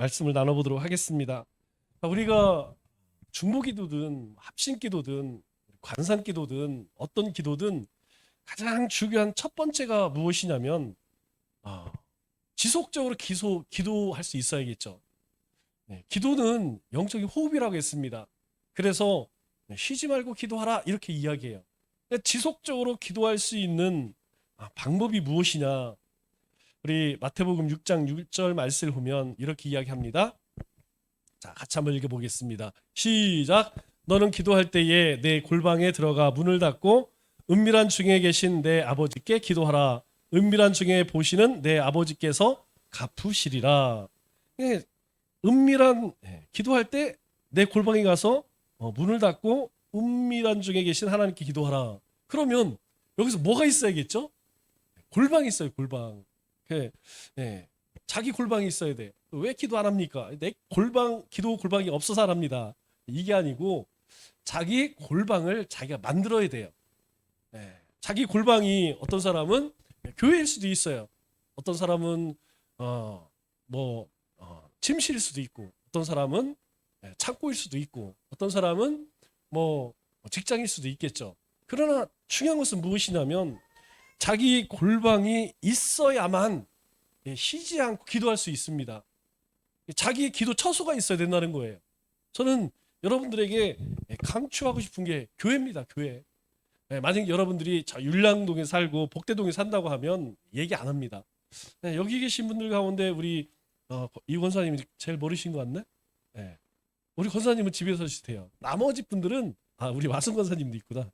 말씀을 나눠보도록 하겠습니다. 우리가 중보기도든 합심기도든 관상기도든 어떤 기도든 가장 중요한 첫 번째가 무엇이냐면 지속적으로 기도할 수 있어야겠죠. 기도는 영적인 호흡이라고 했습니다. 그래서 쉬지 말고 기도하라 이렇게 이야기해요. 그러니까 지속적으로 기도할 수 있는 방법이 무엇이냐. 우리 마태복음 6장 6절 말씀을 보면 이렇게 이야기합니다. 자, 같이 한번 읽어보겠습니다. 시작. 너는 기도할 때에 내 골방에 들어가 문을 닫고 은밀한 중에 계신 내 아버지께 기도하라. 은밀한 중에 보시는 내 아버지께서 갚으시리라. 은밀한 기도할 때 내 골방에 가서 문을 닫고 은밀한 중에 계신 하나님께 기도하라. 그러면 여기서 뭐가 있어야겠죠? 골방이 있어요. 골방. 자기 골방이 있어야 돼. 왜 기도 안 합니까? 내 골방, 기도 골방이 없어서 안 합니다. 이게 아니고 자기 골방을 자기가 만들어야 돼요. 자기 골방이 어떤 사람은 교회일 수도 있어요. 어떤 사람은 침실일 수도 있고, 어떤 사람은 창고일 수도 있고, 어떤 사람은 직장일 수도 있겠죠. 그러나 중요한 것은 무엇이냐면 자기 골방이 있어야만 쉬지 않고 기도할 수 있습니다. 자기의 기도 처소가 있어야 된다는 거예요. 저는 여러분들에게 강추하고 싶은 게 교회입니다. 교회. 만약 여러분들이 율량동에 살고 복대동에 산다고 하면 얘기 안 합니다. 여기 계신 분들 가운데 우리 이 권사님이 제일 모르신 것 같네. 우리 권사님은 집에서 쉬세요. 나머지 분들은 우리 와승 권사님도 있구나.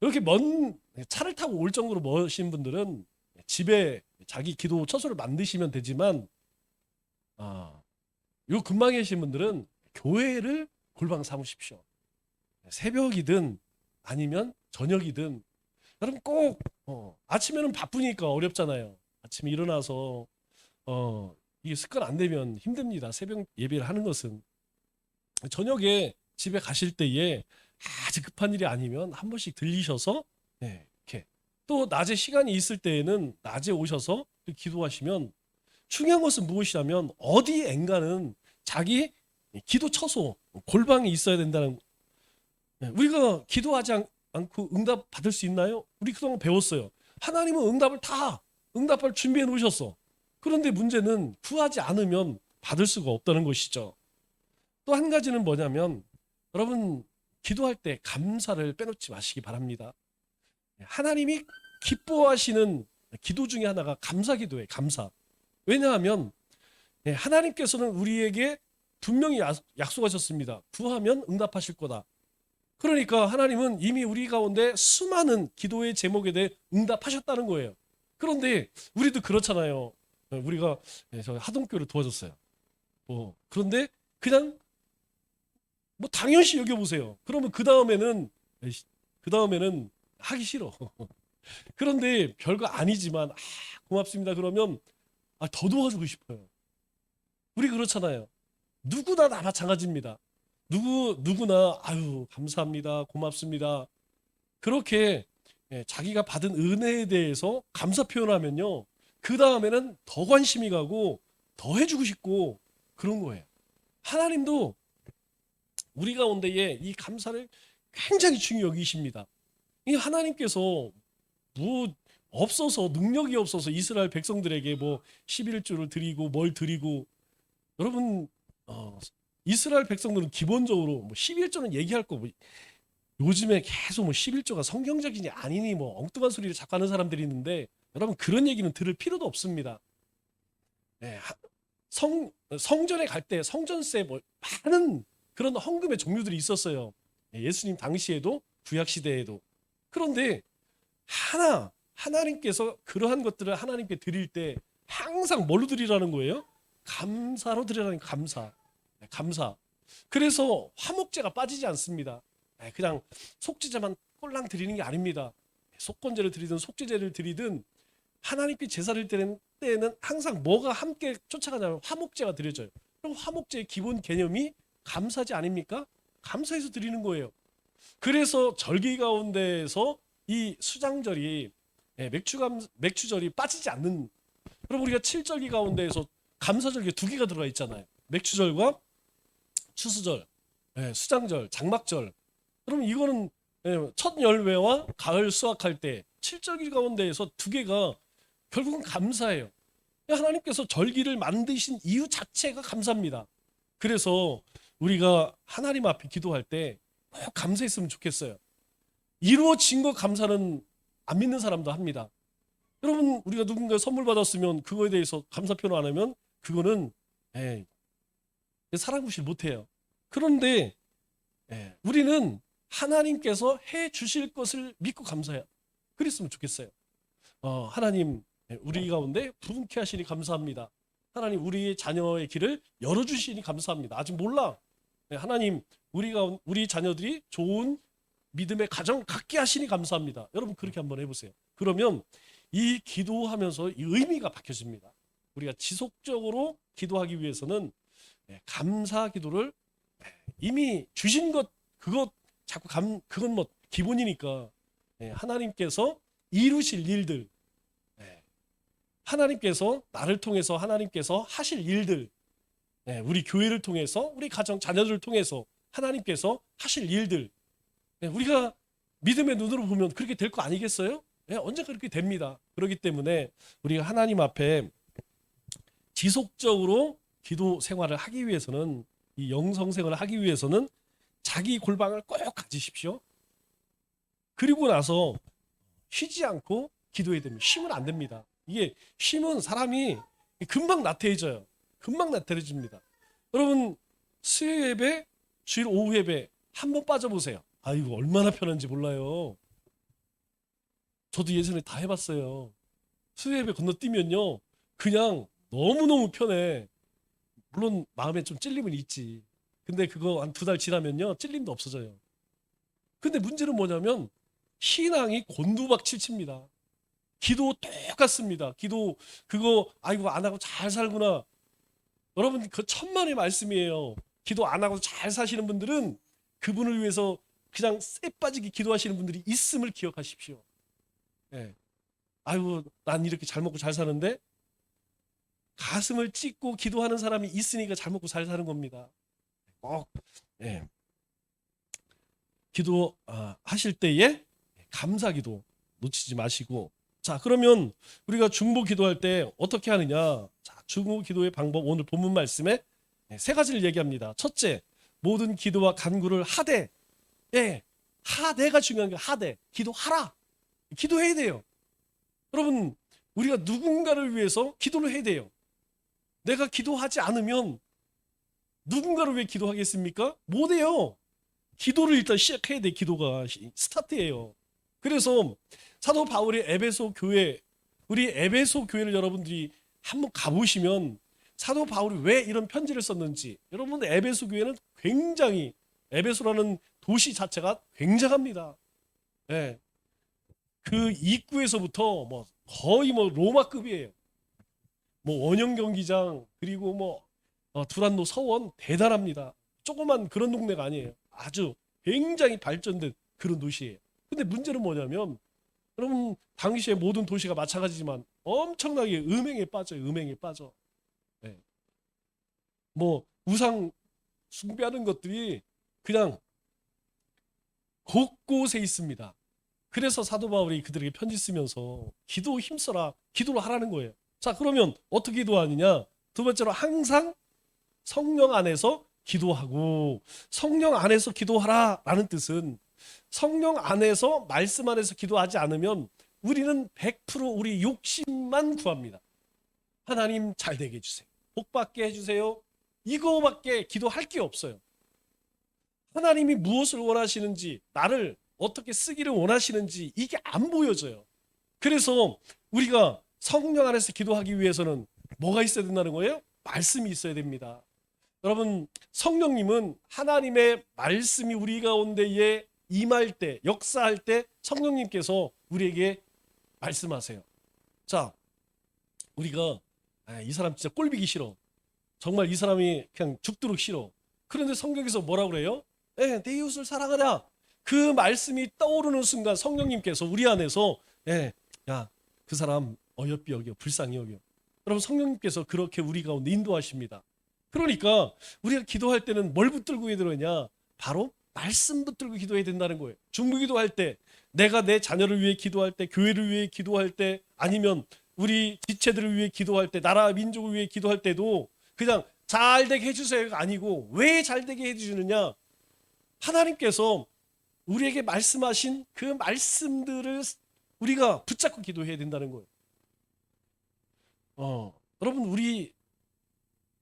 이렇게 먼 차를 타고 올 정도로 머신 분들은 집에 자기 기도 처소를 만드시면 되지만 요 근방에 계신 분들은 교회를 골방 삼으십시오. 새벽이든 아니면 저녁이든 여러분 꼭 아침에는 바쁘니까 어렵잖아요. 아침에 일어나서 이게 습관 안 되면 힘듭니다. 새벽 예배를 하는 것은. 저녁에 집에 가실 때에 아주 급한 일이 아니면 한 번씩 들리셔서 이렇게 또 낮에 시간이 있을 때에는 낮에 오셔서 기도하시면 중요한 것은 무엇이냐면 어디엔가는 자기 기도 처소 골방이 있어야 된다는. 우리가 기도하지 않고 응답 받을 수 있나요? 우리 그동안 배웠어요. 하나님은 응답을 준비해 놓으셨어. 그런데 문제는 구하지 않으면 받을 수가 없다는 것이죠. 또 한 가지는 뭐냐면 여러분 기도할 때 감사를 빼놓지 마시기 바랍니다. 하나님이 기뻐하시는 기도 중에 하나가 감사 기도예요. 감사. 왜냐하면 하나님께서는 우리에게 분명히 약속하셨습니다. 구하면 응답하실 거다. 그러니까 하나님은 이미 우리 가운데 수많은 기도의 제목에 대해 응답하셨다는 거예요. 그런데 우리도 그렇잖아요. 우리가 저 하동교를 도와줬어요. 그런데 그냥 당연시 여겨보세요. 그러면 그 다음에는 하기 싫어. 그런데 별거 아니지만 고맙습니다. 그러면 더 도와주고 싶어요. 우리 그렇잖아요. 누구나 다 마찬가지입니다. 누구나 감사합니다. 고맙습니다. 그렇게 자기가 받은 은혜에 대해서 감사 표현하면요. 그 다음에는 더 관심이 가고 더 해주고 싶고 그런 거예요. 하나님도 우리 가운데에 이 감사를 굉장히 중요히 여기십니다. 이 하나님께서 능력이 없어서 이스라엘 백성들에게 11조를 드리고 뭘 드리고 여러분 이스라엘 백성들은 기본적으로 11조는 얘기할 거 요즘에 계속 11조가 성경적이니 아니니 엉뚱한 소리를 자꾸 하는 사람들이 있는데 여러분 그런 얘기는 들을 필요도 없습니다. 성전에 갈 때 성전세 많은 그런 헌금의 종류들이 있었어요. 예수님 당시에도 구약 시대에도. 그런데 하나님께서 그러한 것들을 하나님께 드릴 때 항상 뭘로 드리라는 거예요? 감사로 드리라는 감사. 감사. 그래서 화목제가 빠지지 않습니다. 그냥 속죄제만 꼴랑 드리는 게 아닙니다. 속건제를 드리든 속죄제를 드리든 하나님께 제사를 드리는 때에는 항상 뭐가 함께 쫓아가냐면 화목제가 드려져요. 그럼 화목제의 기본 개념이 감사지 아닙니까? 감사해서 드리는 거예요. 그래서 절기 가운데에서 이 수장절이 맥주절이 빠지지 않는. 그럼 우리가 7절기 가운데에서 감사절기 두 개가 들어가 있잖아요. 맥추절과 추수절, 수장절, 장막절. 그럼 이거는 첫 열매와 가을 수확할 때 7절기 가운데에서 두 개가 결국은 감사예요. 하나님께서 절기를 만드신 이유 자체가 감사입니다. 그래서 우리가 하나님 앞에 기도할 때 꼭 감사했으면 좋겠어요. 이루어진 것 감사는 안 믿는 사람도 합니다. 여러분, 우리가 누군가 선물 받았으면 그거에 대해서 감사 표현 안 하면 그거는 사랑 구실 못해요. 그런데 우리는 하나님께서 해 주실 것을 믿고 감사해요. 그랬으면 좋겠어요. 하나님, 우리 가운데 부흥케 하시니 감사합니다. 하나님, 우리의 자녀의 길을 열어주시니 감사합니다. 아직 몰라. 하나님, 우리 자녀들이 좋은 믿음의 가정 갖게 하시니 감사합니다. 여러분, 그렇게 한번 해보세요. 그러면 이 기도하면서 이 의미가 바뀌어집니다. 우리가 지속적으로 기도하기 위해서는 감사 기도를 이미 주신 것, 그것 자꾸 그건 뭐 기본이니까 하나님께서 이루실 일들, 하나님께서 나를 통해서 하나님께서 하실 일들, 우리 교회를 통해서, 우리 가정 자녀들을 통해서 하나님께서 하실 일들, 우리가 믿음의 눈으로 보면 그렇게 될 거 아니겠어요? 언젠가 그렇게 됩니다. 그렇기 때문에 우리가 하나님 앞에 지속적으로 기도 생활을 하기 위해서는, 이 영성 생활을 하기 위해서는 자기 골방을 꼭 가지십시오. 그리고 나서 쉬지 않고 기도해야 됩니다. 쉬면 안 됩니다. 이게 쉬면 사람이 금방 나태해져요. 금방 나태해집니다. 여러분, 수요 예배, 주일 오후 예배 한번 빠져보세요. 이거 얼마나 편한지 몰라요. 저도 예전에 다 해봤어요. 수요 예배 건너뛰면요, 그냥 너무너무 편해. 물론 마음에 좀 찔림은 있지. 근데 그거 한 2달 지나면요, 찔림도 없어져요. 근데 문제는 뭐냐면 신앙이 곤두박질칩니다. 기도 똑같습니다. 기도 그거 아이고 안 하고 잘 살구나. 여러분, 그 천만의 말씀이에요. 기도 안 하고 잘 사시는 분들은 그분을 위해서 그냥 쎄 빠지게 기도하시는 분들이 있음을 기억하십시오. 아이고 난 이렇게 잘 먹고 잘 사는데, 가슴을 찢고 기도하는 사람이 있으니까 잘 먹고 잘 사는 겁니다. 꼭 기도 하실 때에 감사기도 놓치지 마시고. 자, 그러면 우리가 중보 기도할 때 어떻게 하느냐? 자, 중보 기도의 방법, 오늘 본문 말씀에 3가지를 얘기합니다. 첫째, 모든 기도와 간구를 하되. 하되가 중요한 게, 하되, 기도하라. 기도해야 돼요. 여러분, 우리가 누군가를 위해서 기도를 해야 돼요. 내가 기도하지 않으면 누군가를 왜 기도하겠습니까? 못해요. 기도를 일단 시작해야 돼. 기도가 스타트예요. 그래서 사도 바울의 에베소 교회, 우리 에베소 교회를 여러분들이 한번 가보시면 사도 바울이 왜 이런 편지를 썼는지, 여러분 에베소 교회는 굉장히, 에베소라는 도시 자체가 굉장합니다. 그 입구에서부터 뭐 거의 뭐 로마급이에요. 뭐 원형 경기장, 그리고 두란노 서원 대단합니다. 조그만 그런 동네가 아니에요. 아주 굉장히 발전된 그런 도시예요. 근데 문제는 뭐냐면, 여러분 당시에 모든 도시가 마찬가지지만 엄청나게 음행에 빠져요. 음행에 빠져. 뭐 우상 숭배하는 것들이 그냥 곳곳에 있습니다. 그래서 사도 바울이 그들에게 편지 쓰면서 기도 힘써라, 기도를 하라는 거예요. 자, 그러면 어떻게 기도하느냐? 두 번째로, 항상 성령 안에서 기도하고. 성령 안에서 기도하라 라는 뜻은, 성령 안에서, 말씀 안에서 기도하지 않으면 우리는 100% 우리 욕심만 구합니다. 하나님 잘 되게 해주세요, 복 받게 해주세요, 이거밖에 기도할 게 없어요. 하나님이 무엇을 원하시는지, 나를 어떻게 쓰기를 원하시는지 이게 안 보여져요. 그래서 우리가 성령 안에서 기도하기 위해서는 뭐가 있어야 된다는 거예요? 말씀이 있어야 됩니다. 여러분, 성령님은, 하나님의 말씀이 우리 가운데에 임할 때, 역사할 때 성령님께서 우리에게 말씀하세요. 자, 우리가 이 사람 진짜 꼴보기 싫어, 정말 이 사람이 그냥 죽도록 싫어. 그런데 성경에서 뭐라고 그래요? 내 이웃을 사랑하라. 그 말씀이 떠오르는 순간 성령님께서 우리 안에서 야, 그 사람 어여삐 여겨, 불쌍히 여겨. 여러분 성령님께서 그렇게 우리 가운데 인도하십니다. 그러니까 우리가 기도할 때는 뭘 붙들고 기도하냐? 바로 말씀 붙들고 기도해야 된다는 거예요. 중보기도할 때, 내가 내 자녀를 위해 기도할 때, 교회를 위해 기도할 때, 아니면 우리 지체들을 위해 기도할 때, 나라 민족을 위해 기도할 때도 그냥 잘 되게 해주세요가 아니고, 왜 잘 되게 해주시느냐? 하나님께서 우리에게 말씀하신 그 말씀들을 우리가 붙잡고 기도해야 된다는 거예요. 여러분,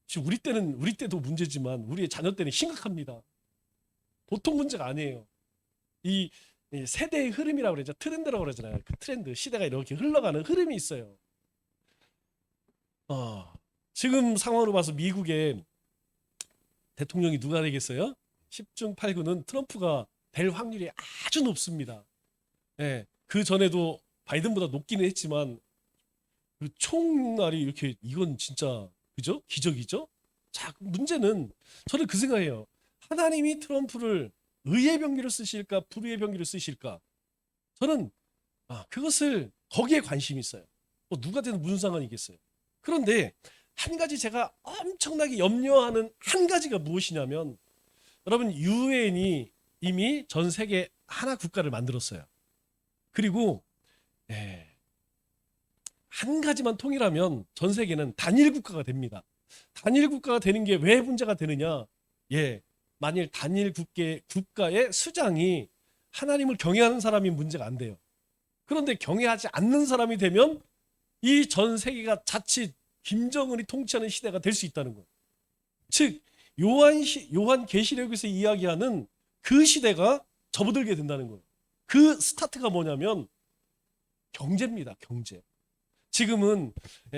지금 우리 때도 문제지만 우리의 자녀 때는 심각합니다. 보통 문제가 아니에요. 이 세대의 흐름이라고 그러죠. 트렌드라고 그러잖아요. 그 트렌드, 시대가 이렇게 흘러가는 흐름이 있어요. 지금 상황으로 봐서 미국의 대통령이 누가 되겠어요? 10중 8구는 트럼프가 될 확률이 아주 높습니다. 예, 그 전에도 바이든보다 높기는 했지만 그 총알이 이렇게, 이건 진짜 그죠? 기적이죠? 자, 문제는 저는 그 생각이에요. 하나님이 트럼프를 의의 병기로 쓰실까 불의의 병기로 쓰실까? 저는 그것을 거기에 관심이 있어요. 뭐 누가 되든 무슨 상관이겠어요. 그런데 한 가지 제가 엄청나게 염려하는 한 가지가 무엇이냐면, 여러분, 유엔이 이미 전 세계 하나 국가를 만들었어요. 그리고 한 가지만 통일하면 전 세계는 단일 국가가 됩니다. 단일 국가가 되는 게 왜 문제가 되느냐? 만일 단일 국가의 수장이 하나님을 경외하는 사람이 문제가 안 돼요. 그런데 경외하지 않는 사람이 되면 이 전 세계가 자칫 김정은이 통치하는 시대가 될 수 있다는 거예요. 즉 요한 계시록에서 이야기하는 그 시대가 접어들게 된다는 거예요. 그 스타트가 뭐냐면 경제입니다. 경제. 지금은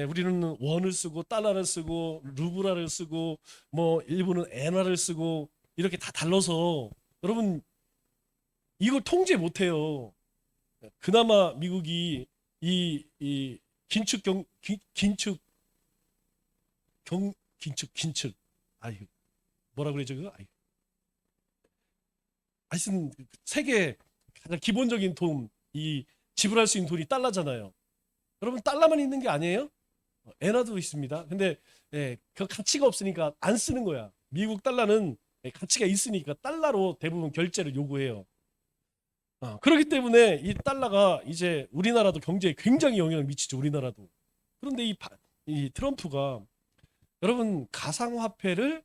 우리는 원을 쓰고 달러를 쓰고 루브라를 쓰고 뭐 일본은 엔화를 쓰고 이렇게 다 달라서 여러분 이걸 통제 못해요. 그나마 미국이 이 긴축 뭐라 그러죠 그거? 하여튼 세계 가장 기본적인 돈, 이 지불할 수 있는 돈이 달러잖아요. 여러분 달러만 있는 게 아니에요? 엔화도 있습니다. 근데 그 가치가 없으니까 안 쓰는 거야. 미국 달러는 가치가 있으니까 달러로 대부분 결제를 요구해요. 그렇기 때문에 이 달러가 이제 우리나라도 경제에 굉장히 영향을 미치죠. 우리나라도. 그런데 이 트럼프가 여러분 가상화폐를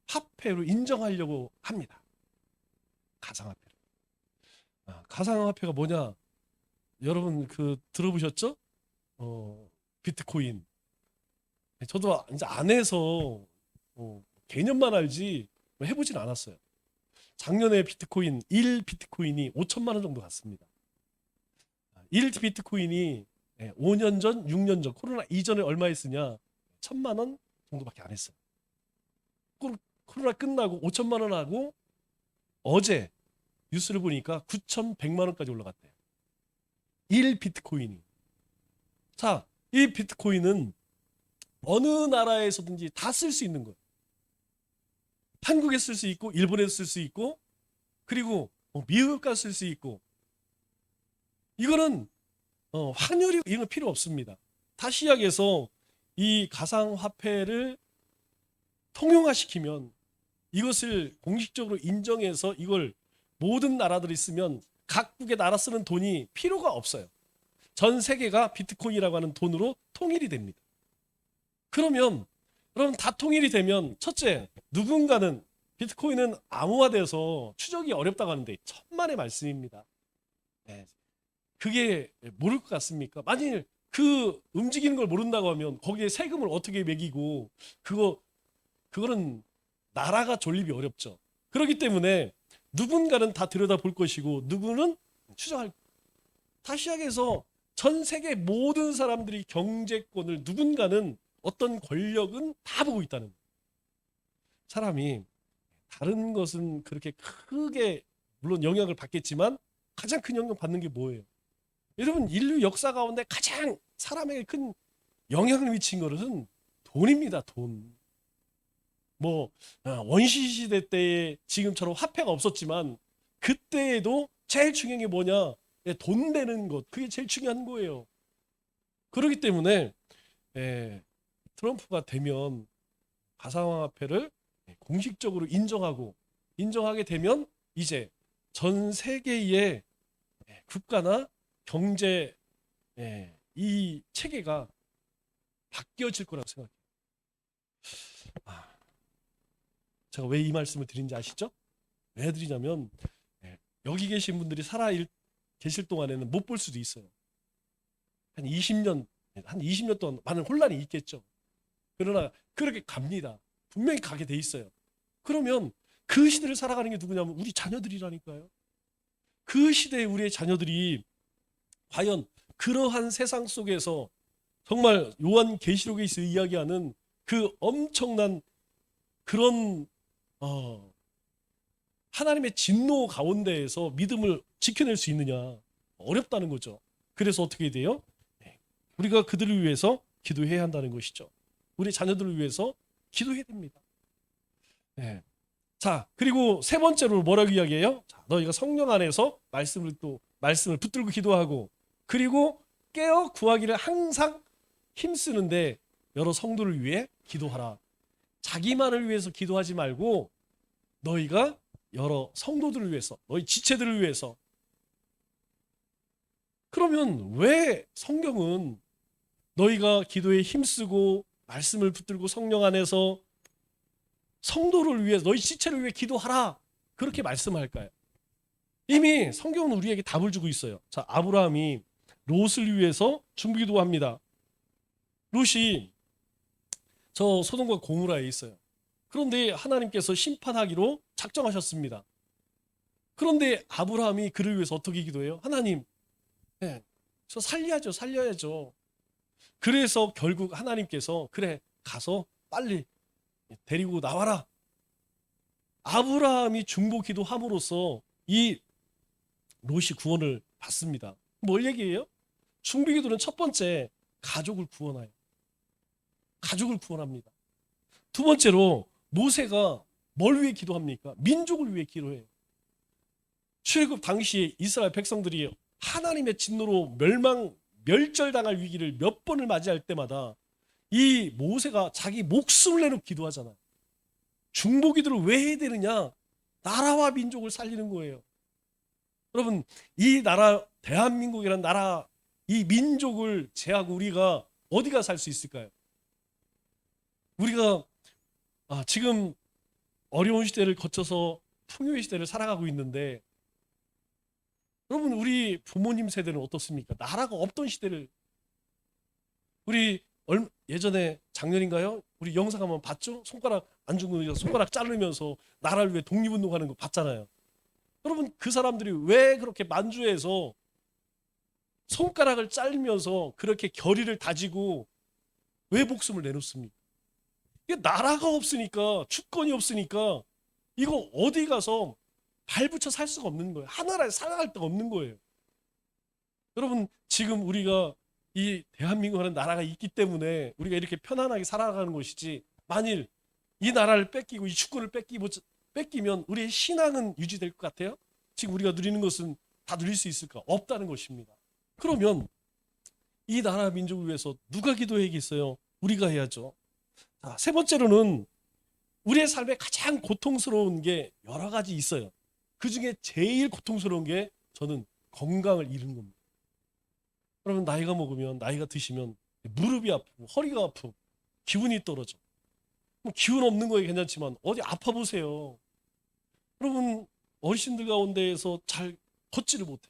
화폐로 인정하려고 합니다. 가상화폐를. 가상화폐가 뭐냐? 여러분 그 들어보셨죠? 비트코인. 저도 이제 안 해서 개념만 알지 뭐 해보진 않았어요. 작년에 비트코인 1비트코인이 5천만 원 정도 갔습니다. 1비트코인이 5년 전, 6년 전 코로나 이전에 얼마였으냐? 1,000만 원 정도밖에 안 했어요. 코로나 끝나고 5천만 원 하고 어제 뉴스를 보니까 9,100만 원까지 올라갔대요. 1비트코인이. 자, 이 비트코인은 어느 나라에서든지 다 쓸 수 있는 거예요. 한국에 쓸 수 있고 일본에 쓸 수 있고 그리고 미국 가서 쓸 수 있고, 이거는 환율이 이런 거 필요 없습니다. 다시 이야기해서 이 가상화폐를 통용화시키면 이것을 공식적으로 인정해서 이걸 모든 나라들이 쓰면 각국의 나라 쓰는 돈이 필요가 없어요. 전 세계가 비트코인이라고 하는 돈으로 통일이 됩니다. 그러면 여러분 다 통일이 되면 첫째, 누군가는 비트코인은 암호화돼서 추적이 어렵다고 하는데 천만의 말씀입니다. 그게 모를 것 같습니까? 만일 그 움직이는 걸 모른다고 하면 거기에 세금을 어떻게 매기고 그거는 나라가 존립이 어렵죠. 그렇기 때문에 누군가는 다 들여다볼 것이고 누구는 추정할. 다시 시작해서 전 세계 모든 사람들이 경제권을 누군가는 어떤 권력은 다 보고 있다는 거예요. 사람이 다른 것은 그렇게 크게 물론 영향을 받겠지만 가장 큰 영향을 받는 게 뭐예요? 여러분 인류 역사 가운데 가장 사람에게 큰 영향을 미친 것은 돈입니다. 돈. 뭐 원시 시대 때에 지금처럼 화폐가 없었지만 그때에도 제일 중요한 게 뭐냐? 돈 되는 것. 그게 제일 중요한 거예요. 그렇기 때문에 예, 트럼프가 되면 가상화폐를 공식적으로 인정하게 되면 이제 전 세계의 국가나 경제 이 체계가 바뀌어질 거라고 생각해요. 제가 왜 이 말씀을 드린지 아시죠? 왜 드리냐면 여기 계신 분들이 계실 동안에는 못 볼 수도 있어요. 한 20년 동안 많은 혼란이 있겠죠. 그러나 그렇게 갑니다. 분명히 가게 돼 있어요. 그러면 그 시대를 살아가는 게 누구냐면 우리 자녀들이라니까요. 그 시대에 우리의 자녀들이 과연 그러한 세상 속에서 정말 요한계시록에서 이야기하는 그 엄청난 그런 하나님의 진노 가운데에서 믿음을 지켜낼 수 있느냐, 어렵다는 거죠. 그래서 어떻게 돼요? 우리가 그들을 위해서 기도해야 한다는 것이죠. 우리 자녀들을 위해서 기도해야 됩니다. 네. 자, 그리고 세 번째로 뭐라고 이야기해요? 자, 너희가 성령 안에서 말씀을 붙들고 기도하고, 그리고 깨어 구하기를 항상 힘쓰는데 여러 성도를 위해 기도하라. 자기만을 위해서 기도하지 말고 너희가 여러 성도들을 위해서, 너희 지체들을 위해서. 그러면 왜 성경은 너희가 기도에 힘쓰고 말씀을 붙들고 성령 안에서 성도를 위해서, 너희 지체를 위해 기도하라, 그렇게 말씀할까요? 이미 성경은 우리에게 답을 주고 있어요. 자, 아브라함이 롯을 위해서 중기도합니다. 롯이 저 소돔과 고모라에 있어요. 그런데 하나님께서 심판하기로 작정하셨습니다. 그런데 아브라함이 그를 위해서 어떻게 기도해요? 하나님, 저 살려야죠. 그래서 결국 하나님께서 그래, 가서 빨리 데리고 나와라. 아브라함이 중보 기도함으로써 이 롯이 구원을 받습니다. 뭘 얘기해요? 중보 기도는 첫 번째, 가족을 구원합니다. 두 번째로 모세가 뭘 위해 기도합니까? 민족을 위해 기도해요. 출애굽 당시에 이스라엘 백성들이 하나님의 진노로 멸절당할 위기를 몇 번을 맞이할 때마다 이 모세가 자기 목숨을 내놓고 기도하잖아요. 중보 기도를 왜 해야 되느냐? 나라와 민족을 살리는 거예요. 여러분, 이 나라, 대한민국이라는 나라, 이 민족을 제하고 우리가 어디가 살 수 있을까요? 우리가 지금 어려운 시대를 거쳐서 풍요의 시대를 살아가고 있는데, 여러분, 우리 부모님 세대는 어떻습니까? 나라가 없던 시대를, 우리 예전에 작년인가요? 우리 영상 한번 봤죠? 손가락 안 죽는 손가락 자르면서 나라를 위해 독립운동하는 거 봤잖아요. 여러분, 그 사람들이 왜 그렇게 만주에서 손가락을 자르면서 그렇게 결의를 다지고 왜 목숨을 내놓습니까? 이게 나라가 없으니까, 주권이 없으니까 이거 어디 가서 발붙여 살 수가 없는 거예요. 하나라에 살아갈 데가 없는 거예요. 여러분, 지금 우리가 이 대한민국이라는 나라가 있기 때문에 우리가 이렇게 편안하게 살아가는 것이지, 만일 이 나라를 뺏기고 이 주권을 뺏기면 우리의 신앙은 유지될 것 같아요? 지금 우리가 누리는 것은 다 누릴 수 있을까? 없다는 것입니다. 그러면 이 나라 민족을 위해서 누가 기도해야겠어요? 우리가 해야죠. 자, 세 번째로는 우리의 삶에 가장 고통스러운 게 여러 가지 있어요. 그 중에 제일 고통스러운 게 저는 건강을 잃은 겁니다. 여러분, 나이가 먹으면, 나이가 드시면 무릎이 아프고 허리가 아프고 기운이 떨어져. 기운 없는 거에 괜찮지만 어디 아파 보세요. 여러분, 어르신들 가운데에서 잘 걷지를 못해.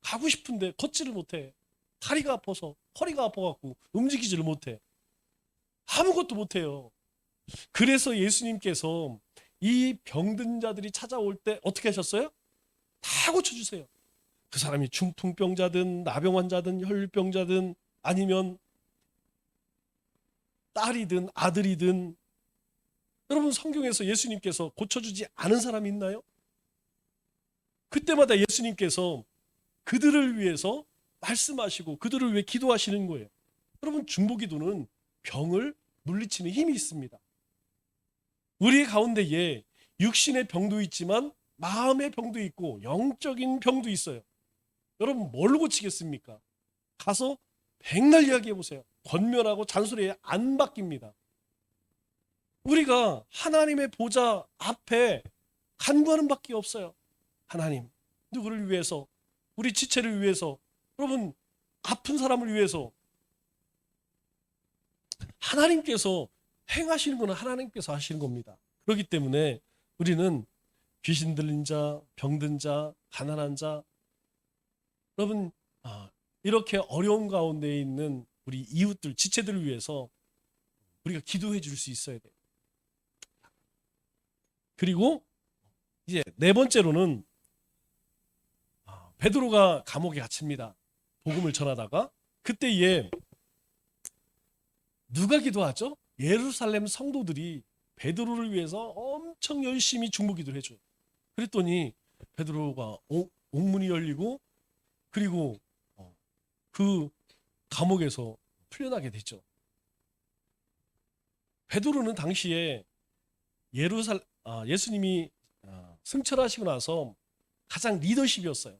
가고 싶은데 걷지를 못해. 다리가 아파서, 허리가 아파갖고 움직이지를 못해. 아무것도 못해요. 그래서 예수님께서 이 병든 자들이 찾아올 때 어떻게 하셨어요? 다 고쳐주세요. 그 사람이 중풍병자든 나병 환자든 혈병자든 아니면 딸이든 아들이든, 여러분, 성경에서 예수님께서 고쳐주지 않은 사람이 있나요? 그때마다 예수님께서 그들을 위해서 말씀하시고 그들을 위해 기도하시는 거예요. 여러분, 중보기도는 병을 물리치는 힘이 있습니다. 우리 가운데에 육신의 병도 있지만 마음의 병도 있고 영적인 병도 있어요. 여러분, 뭘로 고치겠습니까? 가서 백날 이야기해 보세요. 권면하고 잔소리에 안 바뀝니다. 우리가 하나님의 보좌 앞에 간구하는 밖에 없어요. 하나님, 누구를 위해서, 우리 지체를 위해서, 여러분 아픈 사람을 위해서. 하나님께서 행하시는 것은 하나님께서 하시는 겁니다. 그렇기 때문에 우리는 귀신 들린 자, 병든 자, 가난한 자, 여러분 이렇게 어려운 가운데 있는 우리 이웃들, 지체들을 위해서 우리가 기도해 줄 수 있어야 돼요. 그리고 이제 네 번째로는 베드로가 감옥에 갇힙니다. 복음을 전하다가 그때에 누가 기도하죠? 예루살렘 성도들이 베드로를 위해서 엄청 열심히 중보기도를 해줘요. 그랬더니 베드로가 옥문이 열리고 그리고 그 감옥에서 풀려나게 됐죠. 베드로는 당시에 예수님이 승천하시고 나서 가장 리더십이었어요.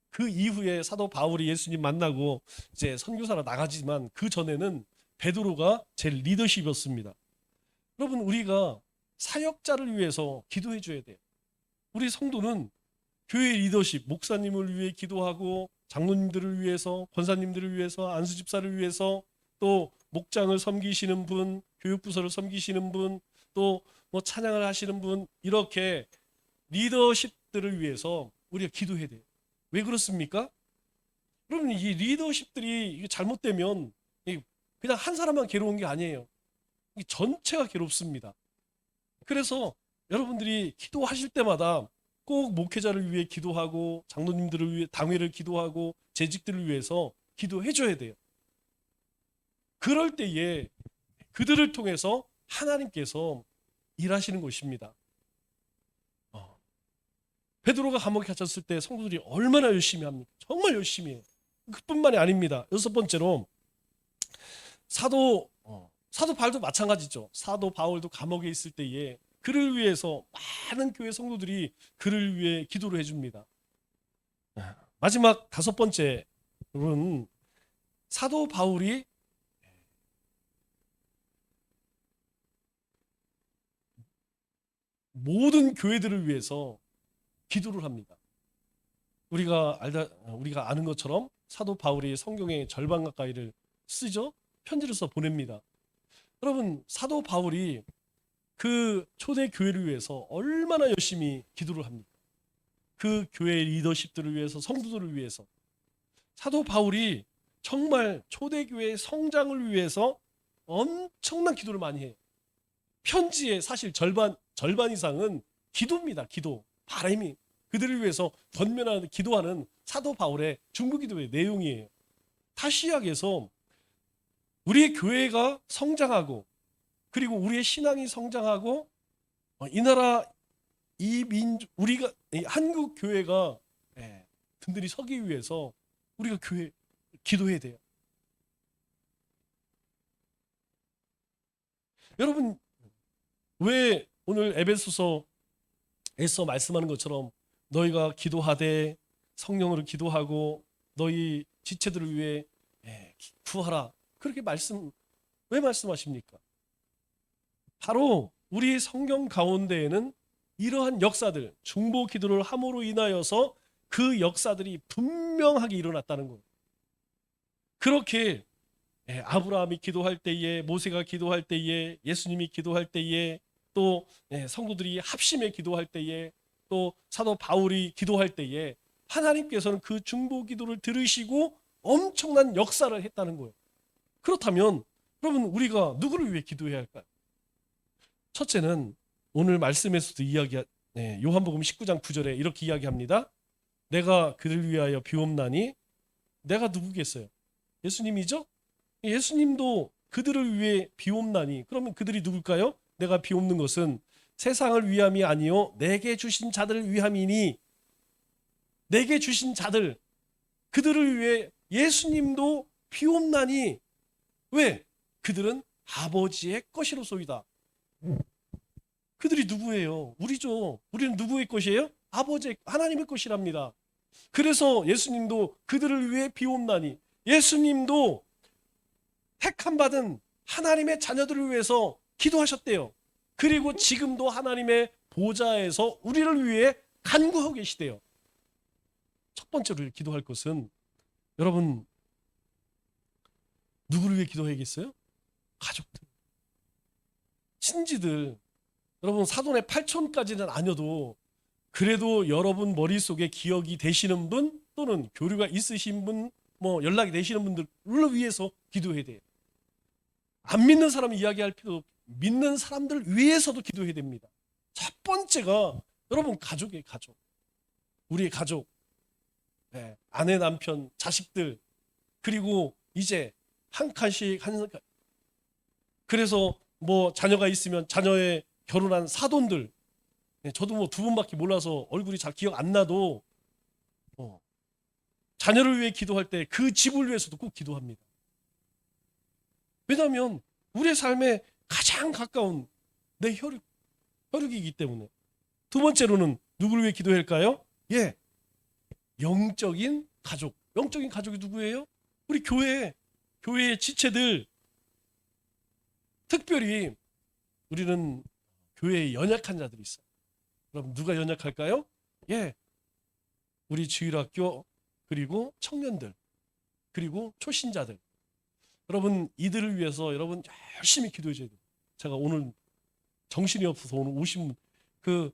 그 이후에 사도 바울이 예수님 만나고 이제 선교사로 나가지만 그 전에는 베드로가 제일 리더십이었습니다. 여러분 우리가 사역자를 위해서 기도해 줘야 돼요. 우리 성도는 교회 리더십, 목사님을 위해 기도하고 장로님들을 위해서, 권사님들을 위해서, 안수집사를 위해서, 또 목장을 섬기시는 분, 교육부서를 섬기시는 분, 또 뭐 찬양을 하시는 분, 이렇게 리더십들을 위해서 우리가 기도해야 돼요. 왜 그렇습니까? 여러분 이 리더십들이 잘못되면 그냥 한 사람만 괴로운 게 아니에요. 전체가 괴롭습니다. 그래서 여러분들이 기도하실 때마다 꼭 목회자를 위해 기도하고 장로님들을 위해 당회를 기도하고 재직들을 위해서 기도해 줘야 돼요. 그럴 때에 그들을 통해서 하나님께서 일하시는 것입니다. 베드로가 감옥에 갇혔을 때 성도들이 얼마나 열심히 합니까? 정말 열심히 해요. 그뿐만이 아닙니다. 여섯 번째로 사도 바울도 마찬가지죠. 사도 바울도 감옥에 있을 때에 그를 위해서 많은 교회 성도들이 그를 위해 기도를 해줍니다. 마지막 다섯 번째로는 사도 바울이 모든 교회들을 위해서 기도를 합니다. 우리가 아는 것처럼 사도 바울이 성경의 절반 가까이를 쓰죠. 편지를 써 보냅니다. 여러분 사도 바울이 그 초대 교회를 위해서 얼마나 열심히 기도를 합니까? 그 교회의 리더십들을 위해서, 성도들을 위해서. 사도 바울이 정말 초대 교회의 성장을 위해서 엄청난 기도를 많이 해요. 편지의 사실 절반 이상은 기도입니다. 기도, 바람이 그들을 위해서 권면하는 기도하는 사도 바울의 중보기도의 내용이에요. 다시 이야기해서 우리의 교회가 성장하고 그리고 우리의 신앙이 성장하고 이 나라 우리가 한국 교회가 든든히 서기 위해서 우리가 기도해야 돼요. 여러분 왜 오늘 에베소서에서 말씀하는 것처럼 너희가 기도하되 성령으로 기도하고 너희 지체들을 위해 구하라 그렇게 왜 말씀하십니까? 바로 우리 성경 가운데에는 이러한 역사들, 중보 기도를 함으로 인하여서 그 역사들이 분명하게 일어났다는 거예요. 그렇게 아브라함이 기도할 때에, 모세가 기도할 때에, 예수님이 기도할 때에, 또 성도들이 합심해 기도할 때에, 또 사도 바울이 기도할 때에 하나님께서는 그 중보 기도를 들으시고 엄청난 역사를 했다는 거예요. 그렇다면 여러분 우리가 누구를 위해 기도해야 할까요? 첫째는 오늘 말씀에서도 요한복음 19장 9절에 이렇게 이야기합니다. 내가 그들 위하여 비옵나니 내가 누구겠어요? 예수님이죠? 예수님도 그들을 위해 비옵나니 그러면 그들이 누굴까요? 내가 비옵는 것은 세상을 위함이 아니요 내게 주신 자들을 위함이니 내게 주신 자들 그들을 위해 예수님도 비옵나니 왜? 그들은 아버지의 것이로소이다. 그들이 누구예요? 우리죠. 우리는 누구의 것이에요? 아버지 하나님의 것이랍니다. 그래서 예수님도 그들을 위해 비옵나니 예수님도 택함 받은 하나님의 자녀들을 위해서 기도하셨대요. 그리고 지금도 하나님의 보좌에서 우리를 위해 간구하고 계시대요. 첫 번째로 기도할 것은, 여러분 누구를 위해 기도해야겠어요? 가족들, 친지들. 여러분 사돈의 8촌까지는 아니어도 그래도 여러분 머릿속에 기억이 되시는 분, 또는 교류가 있으신 분, 뭐 연락이 되시는 분들을 위해서 기도해야 돼요. 안 믿는 사람 이야기할 필요 없고 믿는 사람들 위해서도 기도해야 됩니다. 첫 번째가 여러분 가족이에요. 가족. 우리의 가족, 아내, 남편, 자식들, 그리고 이제 한 칸씩 한 칸. 그래서 뭐 자녀가 있으면 자녀의 결혼한 사돈들, 저도 뭐 두 분밖에 몰라서 얼굴이 잘 기억 안 나도 자녀를 위해 기도할 때 그 집을 위해서도 꼭 기도합니다. 왜냐하면 우리의 삶에 가장 가까운 내 혈육이기 때문에. 두 번째로는 누구를 위해 기도해야 할까요? 영적인 가족. 영적인 가족이 누구예요? 우리 교회의 지체들. 특별히 우리는 교회에 연약한 자들이 있어요. 그럼 누가 연약할까요? 우리 주일학교, 그리고 청년들, 그리고 초신자들. 여러분 이들을 위해서 여러분 열심히 기도해 줘야 돼요. 제가 오늘 정신이 없어서 오늘 오신 그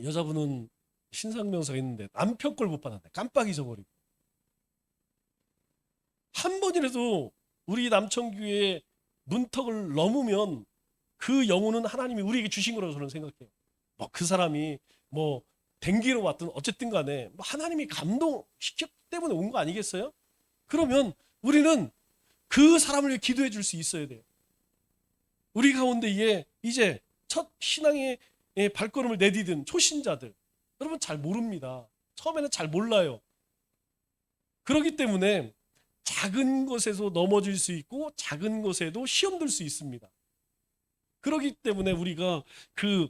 여자분은 신상명사가 있는데 남편 걸 못 받았네. 깜빡 잊어버리고. 한 번이라도 우리 남천교회의 문턱을 넘으면 그 영혼은 하나님이 우리에게 주신 거라고 저는 생각해요. 뭐 그 사람이 뭐 댕기러 왔든 어쨌든 간에 뭐 하나님이 감동시켰기 때문에 온 거 아니겠어요? 그러면 우리는 그 사람을 위해 기도해 줄 수 있어야 돼요. 우리 가운데 이제 첫 신앙의 발걸음을 내디딘 초신자들, 여러분 잘 모릅니다. 처음에는 잘 몰라요. 그렇기 때문에 작은 것에서 넘어질 수 있고 작은 것에도 시험 들 수 있습니다. 그렇기 때문에 우리가 그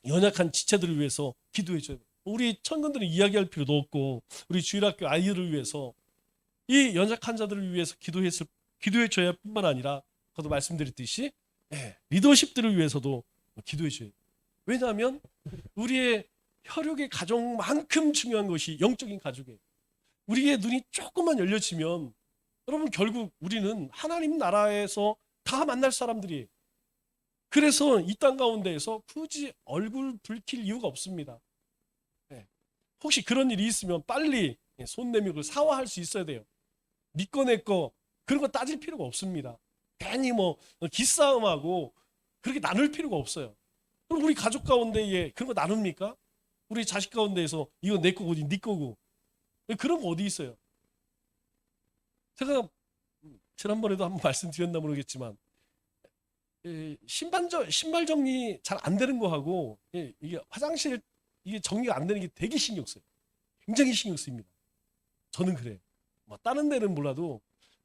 연약한 지체들을 위해서 기도해 줘야 돼요. 우리 청년들은 이야기할 필요도 없고 우리 주일학교 아이들을 위해서 이 연약한 자들을 위해서 기도해 줘야 뿐만 아니라 아까도 말씀드렸듯이 리더십들을 위해서도 기도해 줘야 돼요. 왜냐하면 우리의 혈육의 가족만큼 중요한 것이 영적인 가족이에요. 우리의 눈이 조금만 열려지면 여러분 결국 우리는 하나님 나라에서 다 만날 사람들이에요. 그래서 이 땅 가운데에서 굳이 얼굴 붉힐 이유가 없습니다. 혹시 그런 일이 있으면 빨리 손 내밀고 그걸 사화할 수 있어야 돼요. 니꺼 내꺼 그런 거 따질 필요가 없습니다. 괜히 뭐 기싸움하고 그렇게 나눌 필요가 없어요. 그럼 우리 가족 가운데에 그런 거 나눕니까? 우리 자식 가운데에서 이거 내 거고 네 거고 그런 거 어디 있어요? 제가 지난번에도 한번 말씀드렸나 모르겠지만 신발 정리 잘 안 되는 거 하고 이게 화장실 이게 정리가 안 되는 게 되게 신경 써요. 굉장히 신경 쓰입니다. 저는 그래요. 뭐 다른 데는 몰라도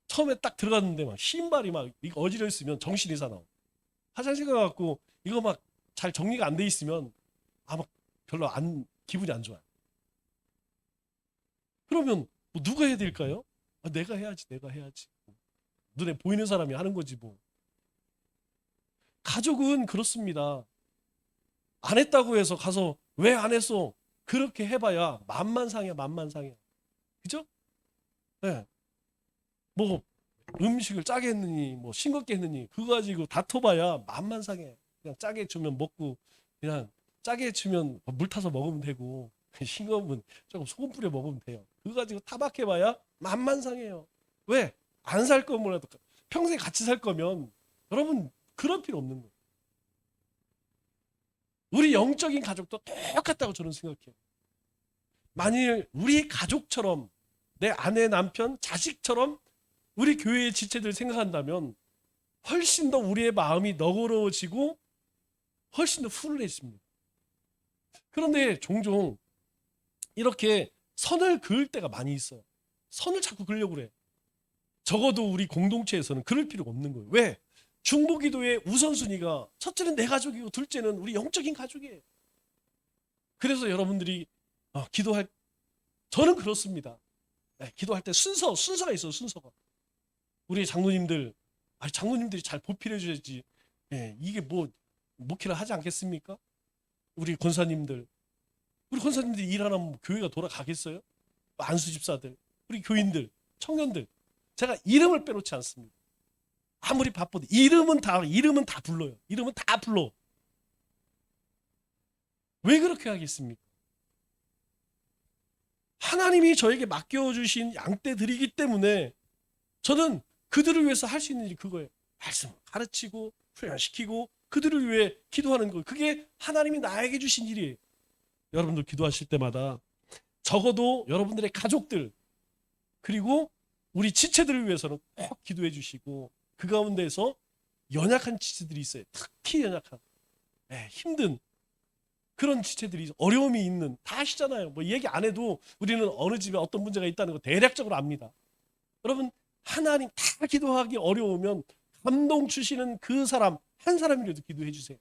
처음에 딱 들어갔는데 막 신발이 막 이거 어지러 있으면 정신이 사나워. 화장실 가갖고 이거 막 잘 정리가 안 돼 있으면 막 별로 기분이 안 좋아요. 그러면 뭐 누가 해야 될까요? 내가 해야지. 눈에 보이는 사람이 하는 거지 뭐. 가족은 그렇습니다. 안 했다고 해서 가서 왜 안 했어? 그렇게 해봐야 만만 상해. 그죠? 뭐 음식을 짜게 했느니 뭐 싱겁게 했느니 그거 가지고 다퉈봐야 만만 상해. 그냥 짜게 주면 먹고 그냥 짜게 주면 물 타서 먹으면 되고 싱거우면 조금 소금 뿌려 먹으면 돼요. 그거 가지고 타박해봐야 만만 상해요. 왜? 안 살 거면 평생 같이 살 거면 여러분 그럴 필요 없는 거예요. 우리 영적인 가족도 똑같다고 저는 생각해요. 만일 우리 가족처럼 내 아내, 남편, 자식처럼 우리 교회의 지체들 생각한다면 훨씬 더 우리의 마음이 너그러워지고 훨씬 더 훈훈해집니다. 그런데 종종 이렇게 선을 그을 때가 많이 있어요. 선을 자꾸 그으려고 그래. 적어도 우리 공동체에서는 그럴 필요가 없는 거예요. 왜? 중보기도의 우선순위가 첫째는 내 가족이고 둘째는 우리 영적인 가족이에요. 그래서 여러분들이 저는 그렇습니다. 기도할 때 순서가 있어요. 순서가. 우리 장로님들, 장로님들이 잘 보필해 줘야지. 예, 이게 뭐 목회를 하지 않겠습니까? 우리 권사님들, 우리 권사님들이 일 안 하면 교회가 돌아가겠어요? 안수 집사들, 우리 교인들, 청년들, 제가 이름을 빼놓지 않습니다. 아무리 바빠도 이름은 다 불러요. 이름은 다 불러. 왜 그렇게 하겠습니까? 하나님이 저에게 맡겨주신 양떼들이기 때문에 저는 그들을 위해서 할 수 있는 일이 그거예요. 말씀을 가르치고 훈련시키고 그들을 위해 기도하는 거. 그게 하나님이 나에게 주신 일이에요. 여러분들 기도하실 때마다 적어도 여러분들의 가족들 그리고 우리 지체들을 위해서는 꼭 기도해 주시고, 그 가운데서 연약한 지체들이 있어요. 특히 연약한, 힘든 그런 지체들이, 어려움이 있는, 다 아시잖아요. 뭐 얘기 안 해도 우리는 어느 집에 어떤 문제가 있다는 거 대략적으로 압니다. 여러분, 하나님 다 기도하기 어려우면 감동 주시는 그 사람 한 사람이라도 기도해 주세요.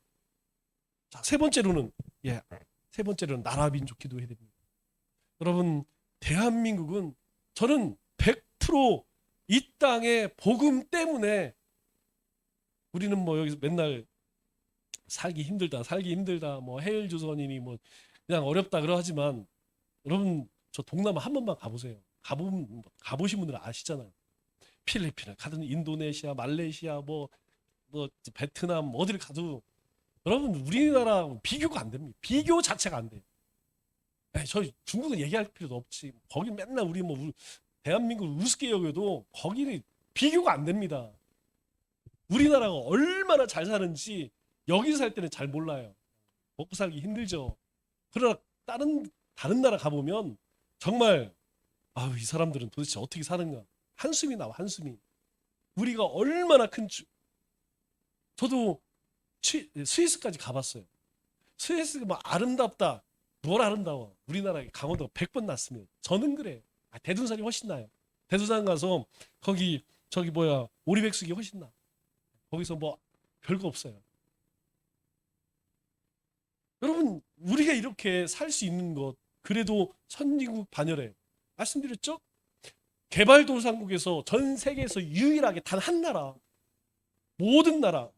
자, 세 번째로는 나라 민족 기도해야 됩니다. 여러분, 대한민국은 저는 100% 이 땅의 복음 때문에 우리는 뭐 여기서 맨날 살기 힘들다 뭐 해일 조선이니 뭐 그냥 어렵다 그러하지만, 여러분 저 동남아 한 번만 가보세요. 가보신 분들은 아시잖아요. 필리핀을 가든 인도네시아, 말레이시아, 뭐 베트남 어디를 가도 여러분 우리나라 비교가 안 됩니다. 비교 자체가 안 돼요. 저희 중국은 얘기할 필요도 없지. 거기 맨날 우리 대한민국 우습게 여겨도 거기는 비교가 안 됩니다. 우리나라가 얼마나 잘 사는지 여기 살 때는 잘 몰라요. 먹고 살기 힘들죠. 그러나 다른 나라 가보면 정말 이 사람들은 도대체 어떻게 사는가 한숨이 나와. 한숨이. 우리가 얼마나 저도 스위스까지 가봤어요. 스위스가 막 아름답다. 뭘 아름다워. 우리나라에 강원도가 100번 낫습니다. 저는 그래요. 대둔산이 훨씬 나요. 대둔산 가서 거기 오리백숙이 훨씬 나. 거기서 뭐 별거 없어요. 여러분, 우리가 이렇게 살 수 있는 것, 그래도 선진국 반열에 말씀드렸죠? 개발도상국에서 전 세계에서 유일하게 단 한 나라, 모든 나라,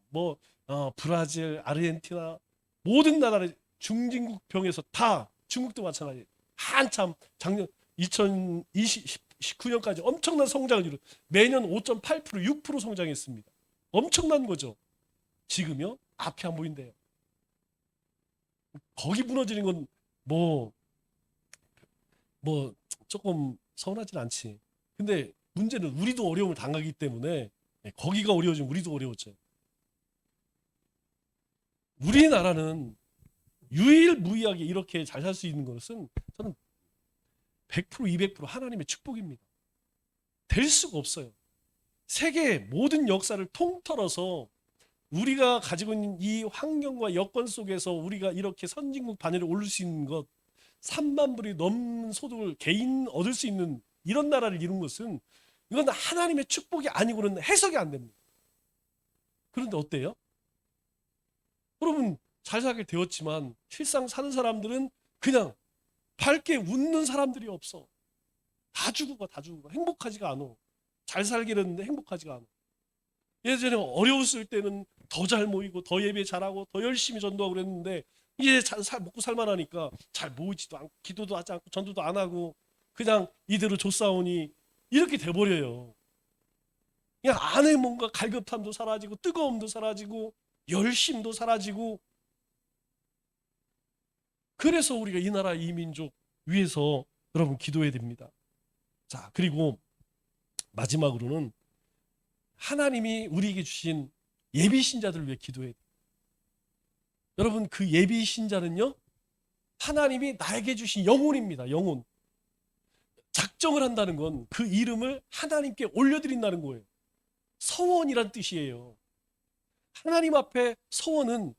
브라질, 아르헨티나 모든 나라를 중진국 병에서 다, 중국도 마찬가지, 한참 작년 2019년까지 엄청난 성장을 이루, 매년 5.8% 6% 성장했습니다. 엄청난 거죠. 지금요? 앞이 안 보인대요. 거기 무너지는 건 조금 서운하진 않지. 근데 문제는 우리도 어려움을 당하기 때문에 거기가 어려워지면 우리도 어려워져요. 우리나라는 유일무이하게 이렇게 잘 살 수 있는 것은 저는 100% 200% 하나님의 축복입니다. 될 수가 없어요. 세계의 모든 역사를 통틀어서 우리가 가지고 있는 이 환경과 여건 속에서 우리가 이렇게 선진국 반열에 오를 수 있는 것, 3만 불이 넘는 소득을 개인 얻을 수 있는 이런 나라를 이룬 것은, 이건 하나님의 축복이 아니고는 해석이 안 됩니다. 그런데 어때요? 여러분, 잘 살게 되었지만 실상 사는 사람들은 그냥 밝게 웃는 사람들이 없어. 다 죽고 행복하지가 않아. 잘 살기는 행복하지가 않아. 예전에 어려웠을 때는 더 잘 모이고 더 예배 잘하고 더 열심히 전도하고 그랬는데, 이제 먹고 살만하니까 잘 모이지도 않고 기도도 하지 않고 전도도 안 하고 그냥 이대로 조사오니 이렇게 돼버려요. 그냥 안에 뭔가 갈급함도 사라지고 뜨거움도 사라지고 열심도 사라지고. 그래서 우리가 이 나라 이 민족 위해서 여러분 기도해야 됩니다. 자, 그리고 마지막으로는 하나님이 우리에게 주신 예비 신자들을 위해 기도해야 돼요. 여러분, 그 예비 신자는요, 하나님이 나에게 주신 영혼입니다. 영혼. 작정을 한다는 건 그 이름을 하나님께 올려드린다는 거예요. 서원이란 뜻이에요. 하나님 앞에 서원은,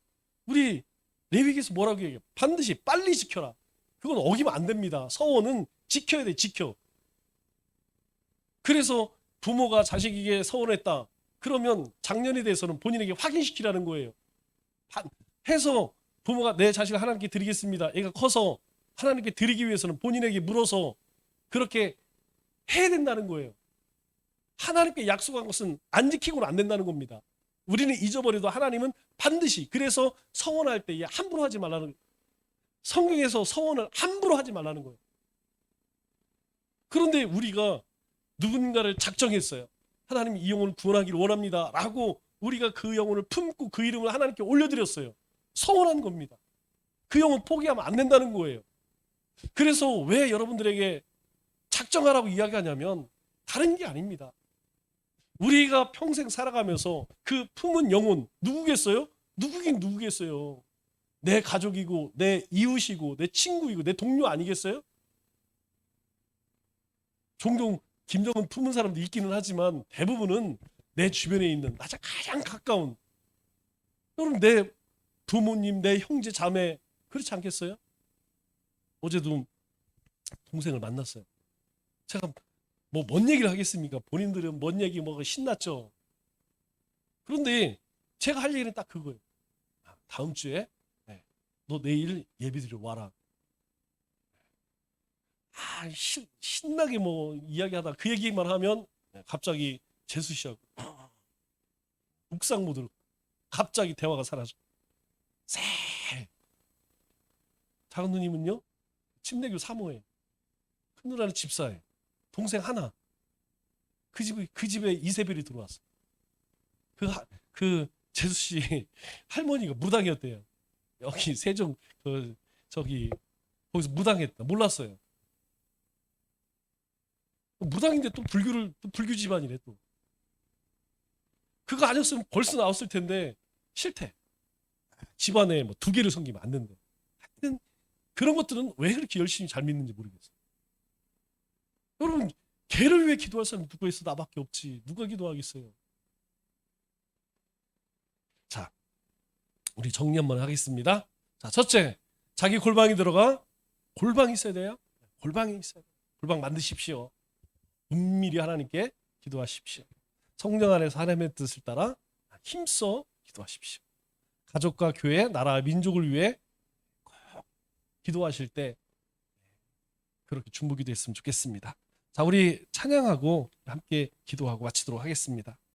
우리 레위기에서 뭐라고 얘기해요? 반드시 빨리 지켜라. 그건 어기면 안 됩니다. 서원은 지켜야 돼. 지켜. 그래서 부모가 자식에게 서원했다. 그러면 작년에 대해서는 본인에게 확인시키라는 거예요. 해서 부모가 내 자식을 하나님께 드리겠습니다. 애가 커서 하나님께 드리기 위해서는 본인에게 물어서 그렇게 해야 된다는 거예요. 하나님께 약속한 것은 안 지키고는 안 된다는 겁니다. 우리는 잊어버려도 하나님은 반드시, 그래서 서원할 때 함부로 하지 말라는 거예요. 성경에서 서원을 함부로 하지 말라는 거예요. 그런데 우리가 누군가를 작정했어요. 하나님 이 영혼을 구원하기를 원합니다 라고 우리가 그 영혼을 품고 그 이름을 하나님께 올려드렸어요. 서원한 겁니다. 그 영혼 포기하면 안 된다는 거예요. 그래서 왜 여러분들에게 작정하라고 이야기하냐면 다른 게 아닙니다. 우리가 평생 살아가면서 그 품은 영혼 누구겠어요? 누구긴 누구겠어요? 내 가족이고 내 이웃이고 내 친구이고 내 동료 아니겠어요? 종종 김정은 품은 사람도 있기는 하지만 대부분은 내 주변에 있는 나랑 가장 가까운, 또는 내 부모님, 내 형제, 자매, 그렇지 않겠어요? 어제도 동생을 만났어요. 제가 뭐 뭔 얘기를 하겠습니까? 본인들은 뭔 얘기 뭐 신났죠. 그런데 제가 할 얘기는 딱 그거예요. 다음 주에 너 내일 예배드리러 와라. 신나게 뭐 이야기하다 그 얘기만 하면 갑자기 재수 씨하고 묵상 모드로 갑자기 대화가 사라져. 쎄. 작은 누님은요 침례교 사모예요. 큰 누나는 집사예요. 동생 하나. 그 집에 이세벨이 들어왔어. 그 재수 씨 할머니가 무당이었대요. 여기 세종 저기 거기서 무당했다. 몰랐어요. 무당인데 또 불교 집안이래 또. 그거 아니었으면 벌써 나왔을 텐데 싫대. 집안에 뭐 2개를 섬기면 안 된대. 하여튼 그런 것들은 왜 그렇게 열심히 잘 믿는지 모르겠어요. 여러분, 걔를 위해 기도할 사람이 누가 있어? 나밖에 없지. 누가 기도하겠어요? 자, 우리 정리 한번 하겠습니다. 자, 첫째, 자기 골방이 들어가. 골방이 있어야 돼요. 골방이 있어야 돼요. 골방 만드십시오. 은밀히 하나님께 기도하십시오. 성령 안에서 하나님의 뜻을 따라 힘써 기도하십시오. 가족과 교회, 나라, 민족을 위해 꼭 기도하실 때 그렇게 중보기도 했으면 좋겠습니다. 자, 우리 찬양하고 함께 기도하고 마치도록 하겠습니다.